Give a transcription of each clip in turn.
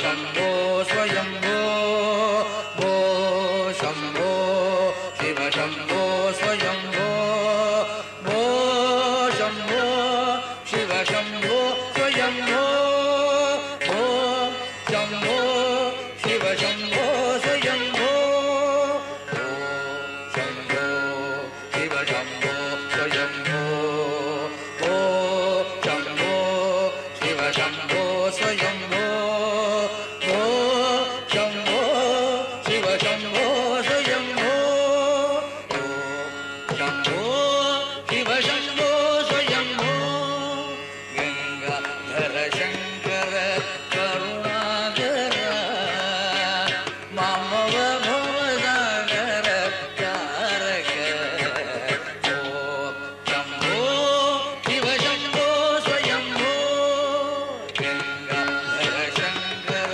शम्भो स्वयम्भो भो शम्भो शिव शम्भो स्वयम्भो भो शम्भो शिव शम्भो स्वयम्भो भो शम्भो शिव शम्भो स्वयम्भो भो शम्भो शिव शम्भो स्वयम्भो भो शम्भो शिव शम्भो स्वयम्भो भो शम्भो शिव शम्भो स्वयम्भो भो शम्भो शिव शम्भो स्वयम्भो गंगाधर शंकर करुणाकर मामव भवसागर तारक भो शम्भो शिव शम्भो स्वयम्भो गंगाधर शंकर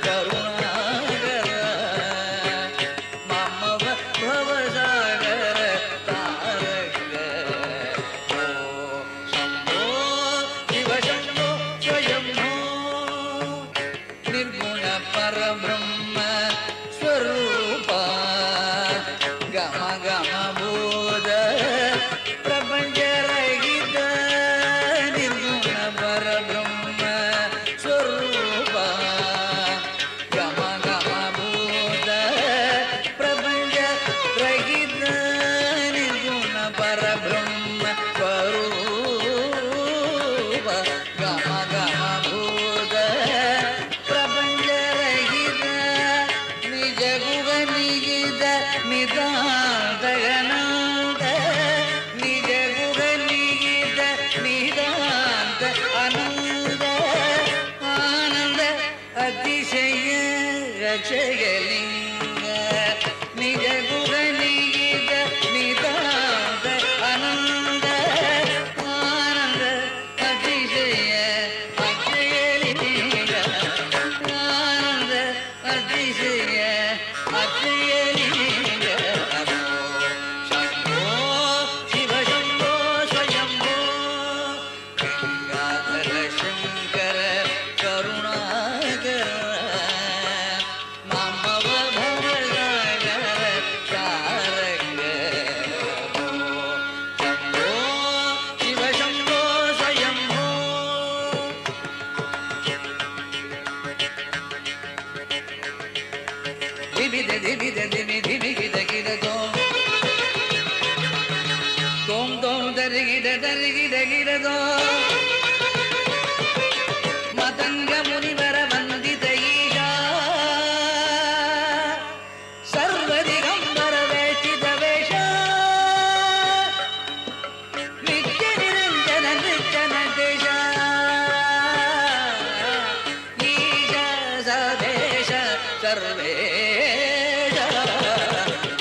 करुणाकर मामव भवसागर तारक भो शम्भो शिव शम्भो स्वयम्भो निर्गुण परब्रह्म स्वरूप गम गम बोध प्रपंच रहित निर्गुण परब्रह्म स्वरूप गम गम बोध प्रपंच रहित निर्गुण परब्रह्म स्वरूप गम गम बोध प्रपंच रहित निज गुग निगित निदान्त अनंत निज गुग निगित निदान्त अनंत आनंद अतिशय रक्षगलिंग निज गुग निगित निदान्त अनंत आनंद अतिशय अक्षयलिंग आनंद अतिशय अक्षयलिंग शम्भो शिव शम्भो स्वयम्भो गंगाधर शंकर करुणाकर मामव भवसागर तारक भो शम्भो शिव शम्भो स्वयम्भो दिविद दिविद दिवि दिवि गिद गिद तोम तोम तोम दरि गिद गिद तोम मतंग मुनिवर वंदित ईशा सर्वदिगंबर वेष्टित वेश नित्य निरंजन नृत्यन देश ईश सदेश सर्वेश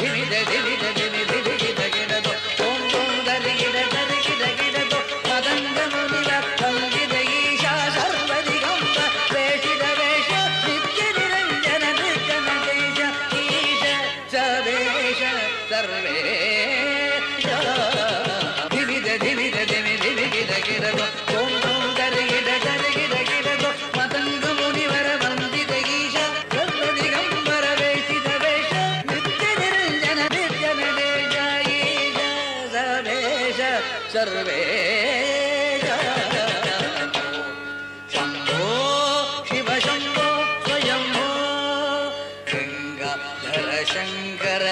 दिविद दिविद दिवि दिवि गिद गिद तो ओम ओम दरि गिद गिद तो मदंग मुनिवर वंदित ईशा सर्वदिगंबर वेष्टित वेश नित्य निरंजन नृत्यन देश ईश सदेश सर्वेश दिविद दिविद दिवि दिवि गिद तो ओम ओम दरि गिद तो मदंग मुनिवर वंदित ईशा सर्वदिगंबर वेष्टित वेश नित्य निरंजन नृत्यन देश ईश सदेश सर्वेश शम्भो शिव शम्भो स्वयम्भो गंगाधर शंकर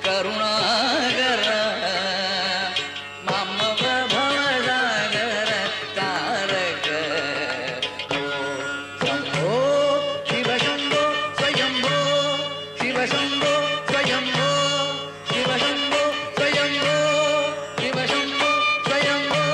करुणाकर मामव भवसागर तारक भो शम्भो शिव शम्भो स्वयम्भो शिव शम्भो स्वयम्भो शिव शम्भो स्वयम्भो शिव शम्भो स्वयम्भो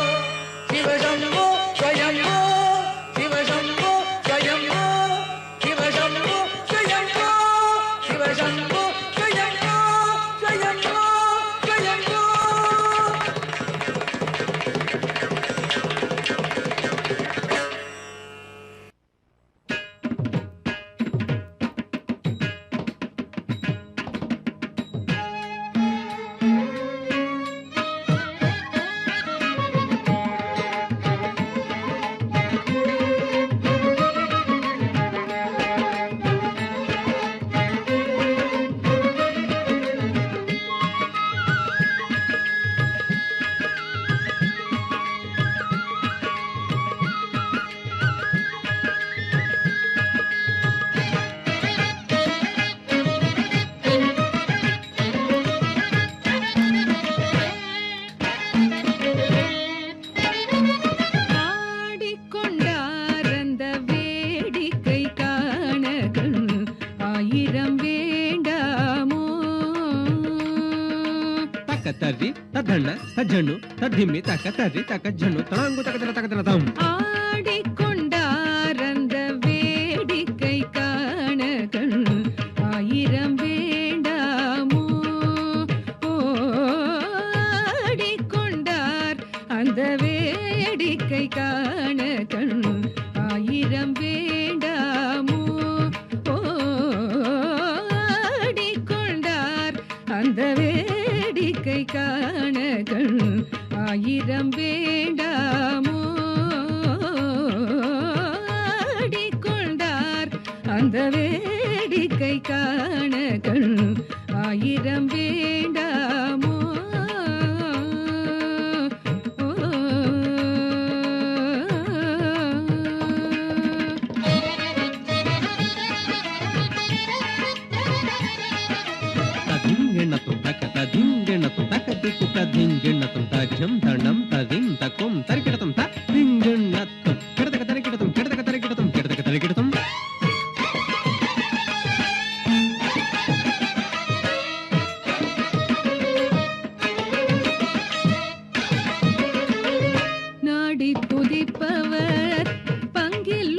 ತರ್ರಿ ತದ್ದಣ್ಣ ತಜ್ಜಣ್ಣು ತದ್ದಿಮ್ಮಿ ತಕ್ಕ ತರ್ರಿ ತಕ್ಕ ಜಣ್ಣು ತಳಂಗು ತಕದನ ತಕದನ தம் ஆடிக்கொண்டாரந்த வேடிக்கை காண கண் ஆயிரம் வேண்டாமோ ஆடிக்கொண்டார் அந்த வேடிக்கை காண கண் ஆயிரம் வேண்டாமோ ஆடிக்கொண்டார் அந்த வேடிக்கை காண கண் ஆயிரம் வேண்டாமோ ஆடிக்கொண்டார் அந்த வேடிக்கை காண கண் ஆயிரம் வேண்டாமோ ದಿಂಗೆಣ್ಣತುಂ ತಕ್ಕ ದಿಂಗೆಣ್ಣತುಂ ತಕ್ಕ ತಿಕ್ಕು ದಿಂಗೆಣ್ಣತುಂ ತಜ್ಜಂ ತಣ್ಣಂ ತದಿಂ ತಕ್ಕುಂ ತರಿಕಿಡತುಂ ತ ದಿಂಗೆಣ್ಣತುಂ ಕೆಡತಕ ತರಿಕಿಡತುಂ ಕೆಡತಕ ತರಿಕಿಡತುಂ ಕೆಡತಕ ತರಿಕಿಡತುಂ நாடி துதிப்பவர் பங்கில்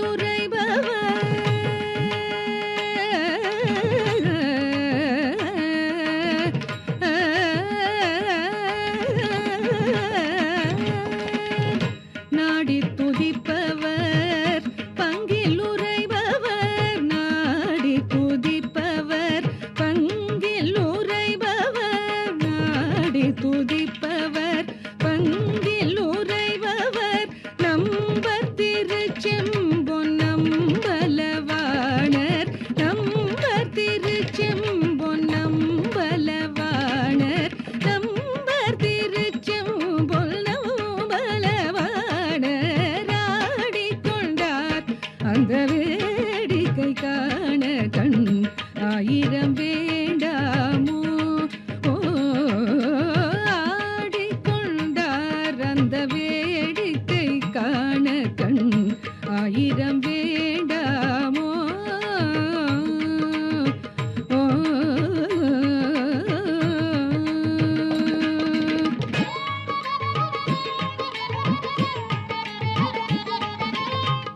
நாடி துதிப்பவர் பங்கில் உரைபவர் நாடி துதிப்பவர் பங்கில் உரைபவர் நாடி துதிப்பவர் பங்கில் உரைபவர் நம்பர் திருச்செம்பொன் நம்பலவாணர் நம்பர் திருச்செம்பொன் நம்பலவாணர் நம்பர் திருச்செம்பொன் நம்பலவாணர் ஆடிக்கொண்டார் அந்த வேடிக்கை காண கண் ஆயிரம் வேண்டாமோ ஆடிக்கொண்டார் அந்த வேடிக்கை காண கண் ஆயிரம் வேண்டாமோ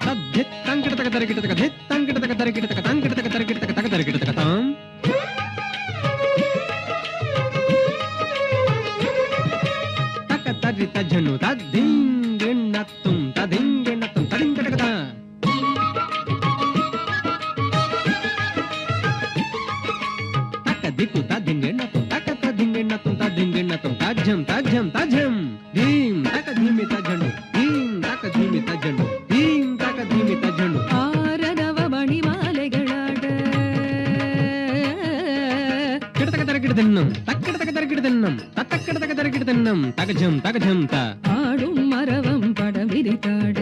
தத்தித் தங்கிடதக தரிக்கிடதக தித் தங்கிடதக தரிக்கிடதக தங்கிடதக தரிக்கிடதக தக தரிக்கிடதக தாம் தக்க தர்ரி தஜ்ஜண்ணு தத்திங்கெண்ணத்தும் ததிங்கெண்ணத்தும் தடிங்கடக தா தக்க திக்கு ததிங்கெண்ணத்தும் தக்க ததிங்கெண்ணத்தும் ததிங்கெண்ணத்தும் தஜ்ஜம் தஜ்ஜம் தஜ்ஜம் தீம் தக்க தீமி தஜ்ஜண்ணு தீம் தக்க தீமி தஜ்ஜண்ணு தீம் தக்க தீமி தஜ்ஜண்ணு ஆரரவ மணிமாலைகளாட கிடதக தரக்கிடதென்னம் தக்கிடதக தரக்கிடதென்னம் தத்தக்கிடதக தரக்கிடதென்னம் தகஜம் தகஜம் த ஆடும் மரவம் படம் விரித்தாட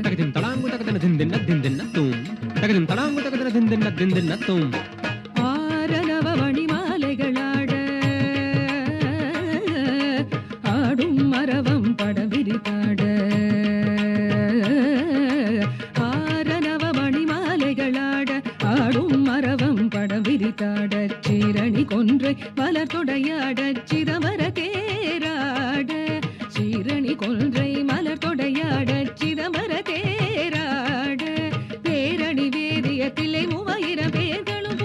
தகஜம் தடாங்கு தகதன திந்தின்ன திந்தின்னத்தும் தகஜம் தடாங்கு தகதன திந்தின்ன திந்தின்னத்தும் ஆரரவ மணிமாலைகளாட ஆடும் மரவம் படம் விரித்தாட ஆரரவ மணிமாலைகளாட ஆடும் மரவம் படம் விரித்தாட சீரணி கொன்றை மலர் தொடையாட சிதம்பர தேராட சீரணி கொன்றை மலர் தொடையாட சிதம்பர தேராட பேரணி வேதிய தில்லை 3000 பேர்களும்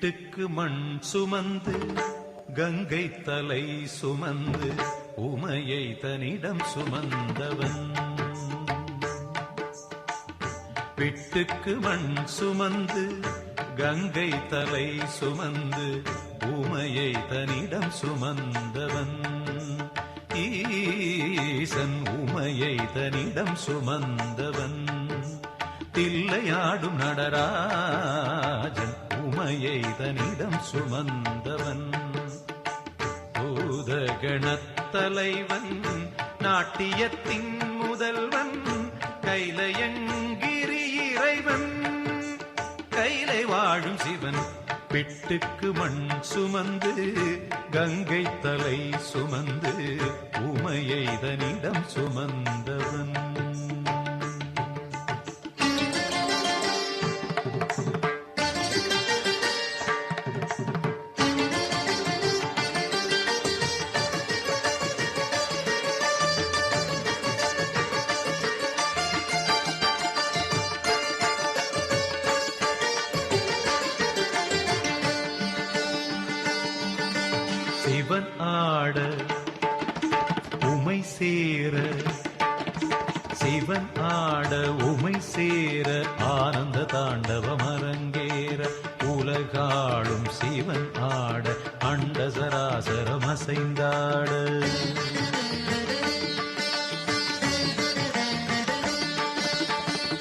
பிட்டுக்கு மண் சுமந்து கங்கை தலை சுமந்து உமையை தன்னிடம் சுமந்தவன். பிட்டுக்கு மண் சுமந்து கங்கை தலை சுமந்து உமையை தன்னிடம் சுமந்தவன். ஈசன் உமையை தன்னிடம் சுமந்தவன். தில்லையாடும் நடராஜன் உமையை தன்னிடம் சுமந்தவன். பூதகணத்தலைவன் நாட்டியத்தின் முதல்வன் கைலையங்கிரி இறைவன் கைலை வாழும் சிவன். பிட்டுக்கு மண் சுமந்து கங்கை தலை சுமந்து உமையை தன்னிடம் சுமந்தவன். சிவன் ஆட உமை சேர சிவன் ஆட உமை சேர ஆனந்த தாண்டவம் அரங்கேற உலகாளும் சிவன் ஆட அண்ட சராசரம் அசைந்தாட.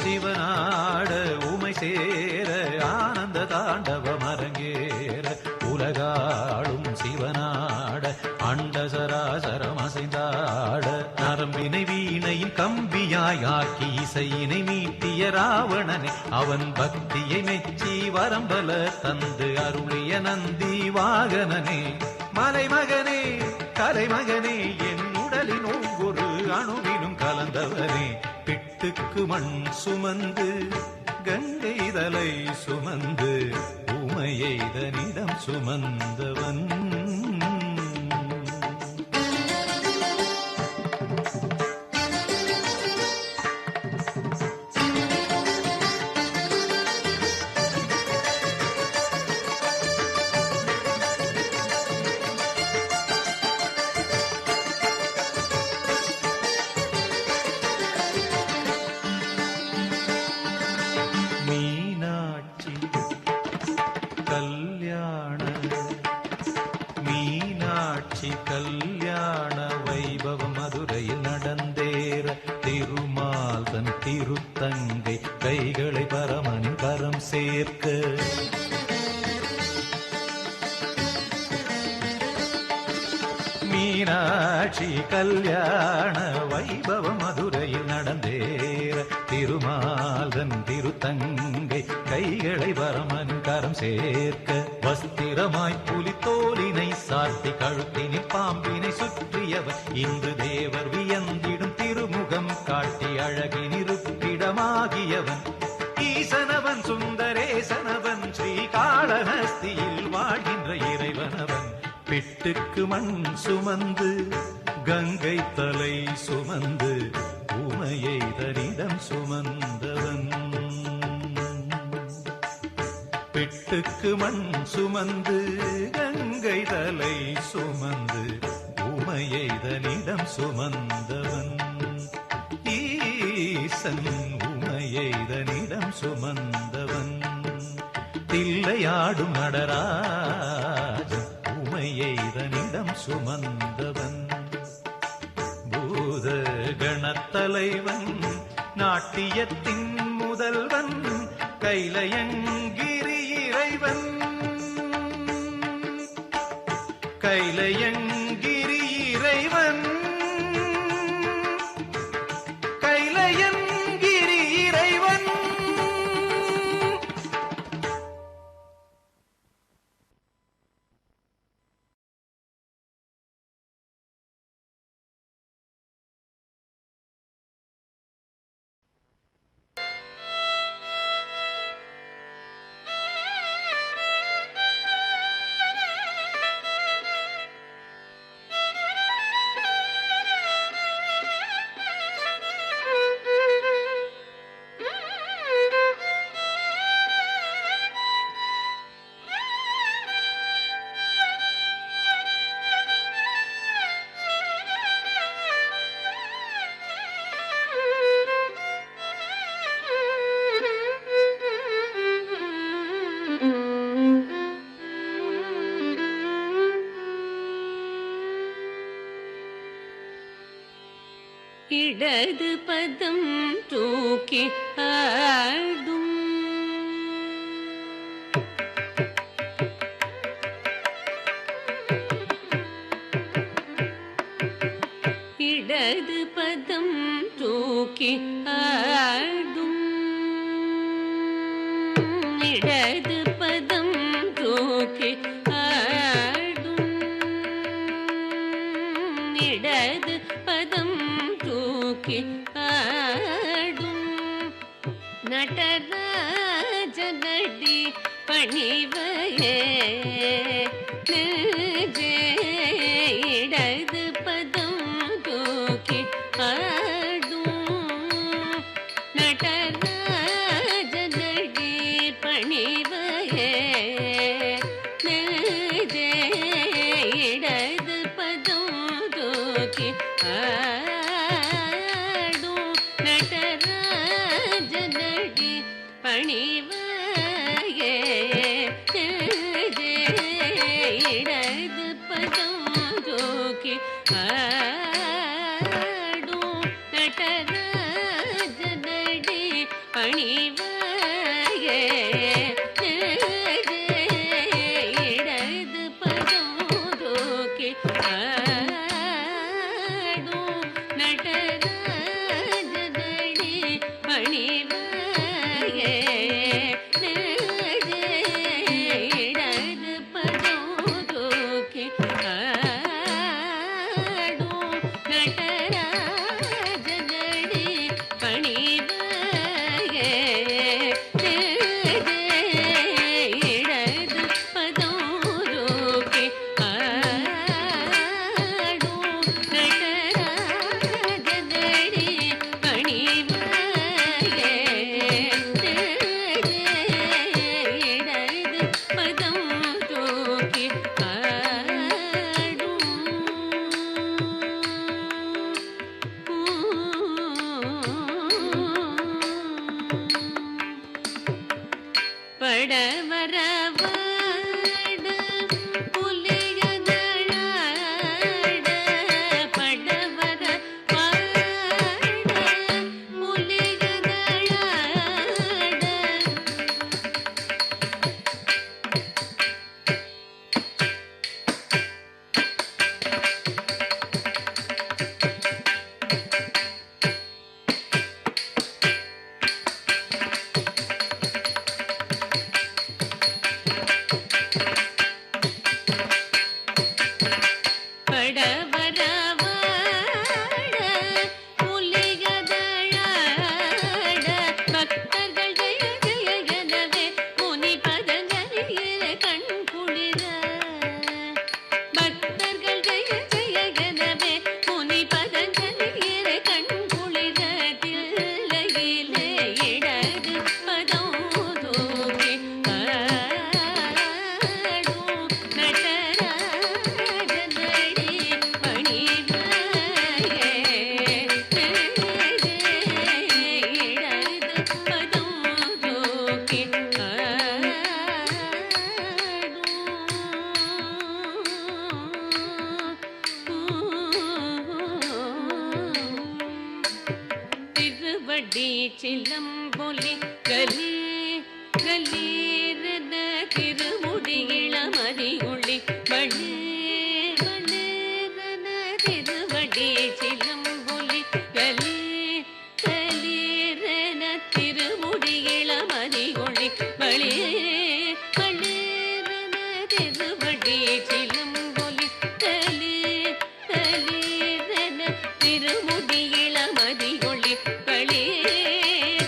சிவனாட உமை சேர ஆனந்த தாண்டவம் அரங்கேற உலகாளும் சிவனாட அண்ட சராசரம் அசைந்தாட. நரம்பினை வீணையின் கம்பியாய் ஆக்கி இசையினை மீட்டிய ராவணனே அவன் பக்தியை மெச்சி வரம்பல தந்து அருளிய நந்தி வாகனனே. மலைமகனே கலைமகனே என் உடலின் ஒவ்வொரு அணுவினும் கலந்தவனே. பிட்டுக்கு மண் சுமந்து கங்கை தலை சுமந்து உமையை தன்னிடம் சுமந்தவன். மீனாட்சி கல்யாண மீனாட்சி கல்யாண வைபவம் மதுரையில் நடந்தேற திருமால் தன் திருத்தங்கை கைகளை பரமனின் கரம் சேர்க்க. மீனாட்சி கல்யாண வைபவம் மதுரையில் நடந்தேற திருமாலன் திருத்தங்கை கைகளை வரமன் கரம் சேர்க்க. வஸ்திரமாய் புலித்தோலினை சாத்தி கழுத்தினில் பாம்பினை சுற்றியவர் இந்து தேவர் வியந்திடும் திருமுகம் காட்டி அழகினிருப்பிடமாகியவன். ஈசனவன் சுந்தரேசனவன் ஸ்ரீகாளஹஸ்தியில் வாழ்கின்ற இறைவனவன். பிட்டுக்கு மண் சுமந்து கங்கை தலை சுமந்து உமையை தன்னிடம் சுமந்தவன். பிட்டுக்கு மண் சுமந்து கங்கை தலை சுமந்து உமையை தன்னிடம் சுமந்தவன். ஈசன் உமையை தன்னிடம் சுமந்தவன். தில்லையாடும் நடராஜன் உமையை தன்னிடம் சுமந்தவன். பூத கணத்தலைவன் நாட்டியத்தின் முதல்வன் கைலையங்கிரி இறைவன் கைலையங்கிரி இறைவன் கைலையங்கிரி இறைவன். இடது பதம் தூக்கி ஆடும் இடது பதம் தூக்கி ஆடும் இடது பதம் தூக்கி ஆடும் இடது பதம் தூக்கி ஆடும் நடராஜனடி பணிவையே இடது பதம் தூக்கி ஆடும் நடராஜனடி பணிவையே இடது பதம் தூக்கி ஆடும் நடராஜனடி பணிவையே இடது பதம் தூக்கி ஆடும் நடராஜனடி பணிவையே இடது பதம் தூக்கி ஆடும் நடராஜனடி பணிவையே இடது பதம் தூக்கி ஆடும் நடராஜனடி பணிவையே இடது பதம் தூக்கி ஆடும் நடராஜனடி பணிவையே இடது பதம் தூக்கி படவரவாட புலியதழாட படவரவாட புலியதழாட படவரவாட புலியதழாட பக்தர்கள் ஜெய ஜெய எனவே முனி பதஞ்சலியிலே கண் குளிர பக்தர்கள் ஜெய ஜெய எனவே முனி பதஞ்சலியிலே கண் குளிர தில்லையிலே இடது பதம் தூக்கி ஆடும் நடராஜனடி பணிவையே இடது பதம் தூக்கி திருவடி சிலம்பொலி கலி கலீரன திருமுடி இளமதி ஒளி வளே வளேரன திருவடி சிலம்பொலி கலி கலீரன திருமுடி இளமதி ஒளி வளே வளேரன திருவடி சிலம்பொலி கலி கலீரன திருமுடி இளமதி ஒளி வளே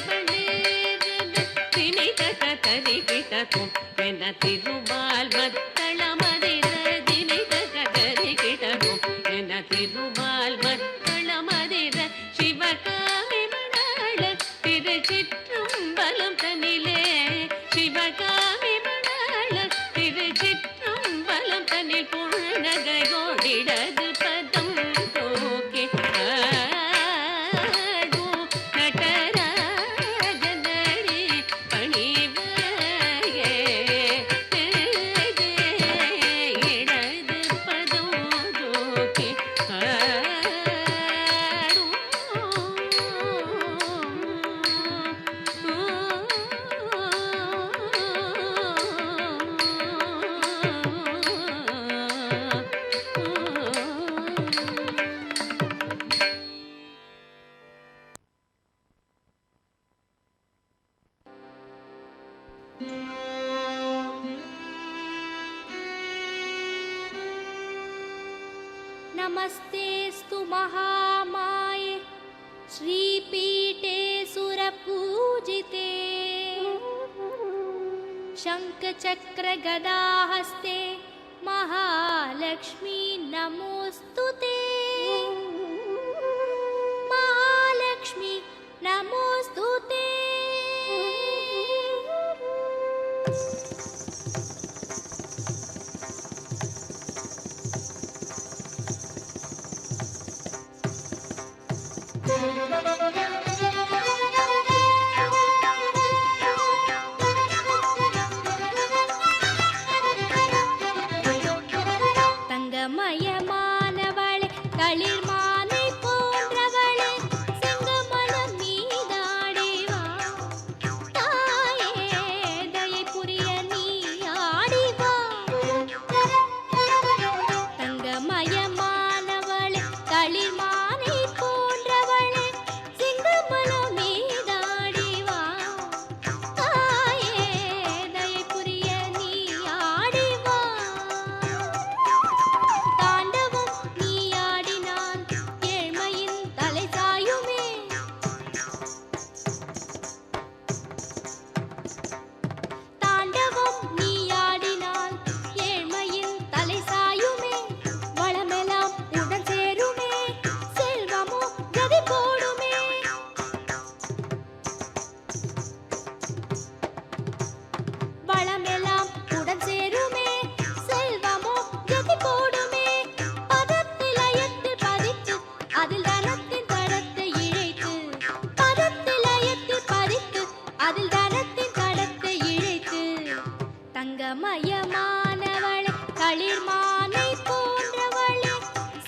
வளேரன திணிதக தரிகிடக்கும் என திருமால் மத்தள மதிர திணிதக தரிகிடக்கும் என திருமால் மத்தள மதிர சிவகாமி மணாள திருச்சிற்றம்பலம் தனிலே சிவகாமி மணாள திருச்சிற்றம்பலம் தனில் புன்னகையோடிடது பதம் தூக்கி ஆடும் நடராஜனடி பணிவையே नमस्तेऽस्तु महामाये श्रीपीठे सुरपूजिते शङ्खचक्रगदाहस्ते महालक्ष्मी नमोऽस्तुते महालक्ष्मी नमोऽस्तुते। தங்கமயமானவளே தளிர்மானை போன்றவளே செங்கமலம் மீதாடி வா தாயே தயை புரிய நீ ஆடி வா தங்கமயமானவளே தளிர்மானை போன்றவளே செங்கமலம் மீதாடி வா தாயே தயை புரிய நீ ஆடி வா தாண்டவம் நீ ஆடினால் ஏழ்மையின் தலை சாயுமே தாண்டவம் நீ ஆடினால் ஏழ்மையின் தலை சாயுமே வளமெல்லாம் உடன் சேருமே செல்வமோ கதி போடுமே வளமெல்லாம் உடன் சேருமே செல்வமோ கதி போடுமே பதத்திலயத்தில் பதித்து அதில் தனத்தின் தடத்தை இழைத்து பதத்திலயத்தில் பதித்து அதில் தனத்தின் தடத்தை இழைத்து தங்கமயமானவளே களிர்மானை போன்றவளே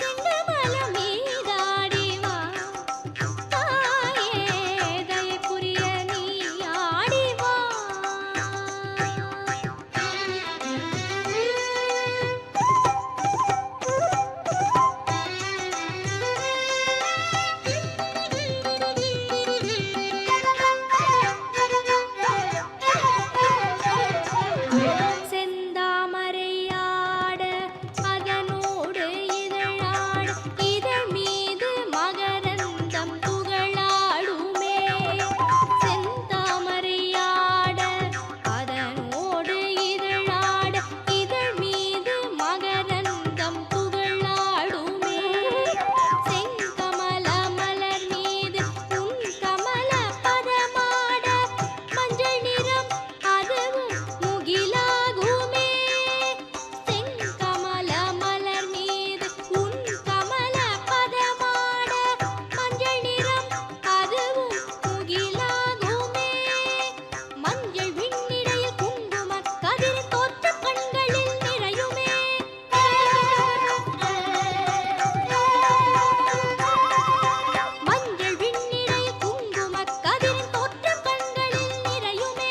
செங்கமலம் மீதாடி வா தாயே தயை புரிய நீ ஆடி வா செந்தாமரையாட அதனோடு இதழாட இதழ் மீது மகரந்தம் துகளாடுமே செந்தாமரையாட அதனோடு இதழாட இதழ் மீது மகரந்தம் துகளாடுமே செங்கமல மலர் மீது உன் கமல பதமாட மஞ்சள் நிறம் அதுவும் முகிலாகுமே செங்கமல மலர் மீது உன் கமல பதமாட மஞ்சள் நிறம் அதுவும் முகிலாகுமே மஞ்சள் விண்ணிடையில் குங்கும கதிர் தோற்ற கண்களில் நிறையுமே மஞ்சள் விண்ணிடையில் குங்கும கதிர் தோற்ற கண்களில் நிறையுமே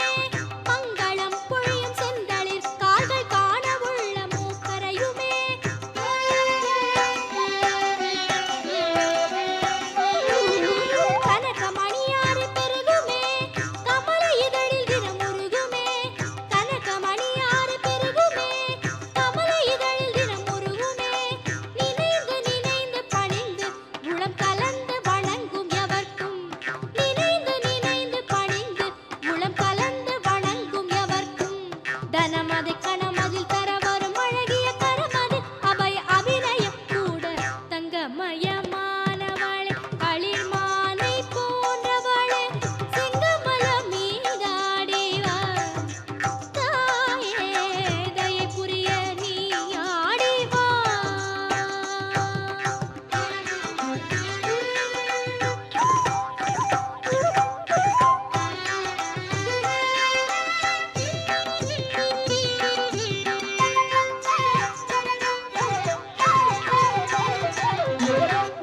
மங்களம் பொழியும் செந்தளிர் கால்கள் காண உள்ள மூக்கரையுமே கனகமணியாறு பெருகுமே கமல இதழில் தினமுருகுமே கனகமணியாறு பெருகுமே கமல இதழில் தினமுருகுமே நினைந்து நினைந்து பணிந்து உளம் கலந்து வணங்கும் எவர்க்கும் நினைந்து நினைந்து பணிந்து உளம் கலந்து வணங்கும் எவர்க்கும் தனமதை கணமதில் தர வரும் அழகிய கரமது அபய அபிநயம் கூட தங்கமயமானவளே களிர்மானை போன்றவளே செங்கமலம் மீதாடி வா தாயே தயை புரிய நீ ஆடி வா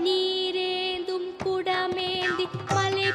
நீரேந்தும் குடமேந்தி மலை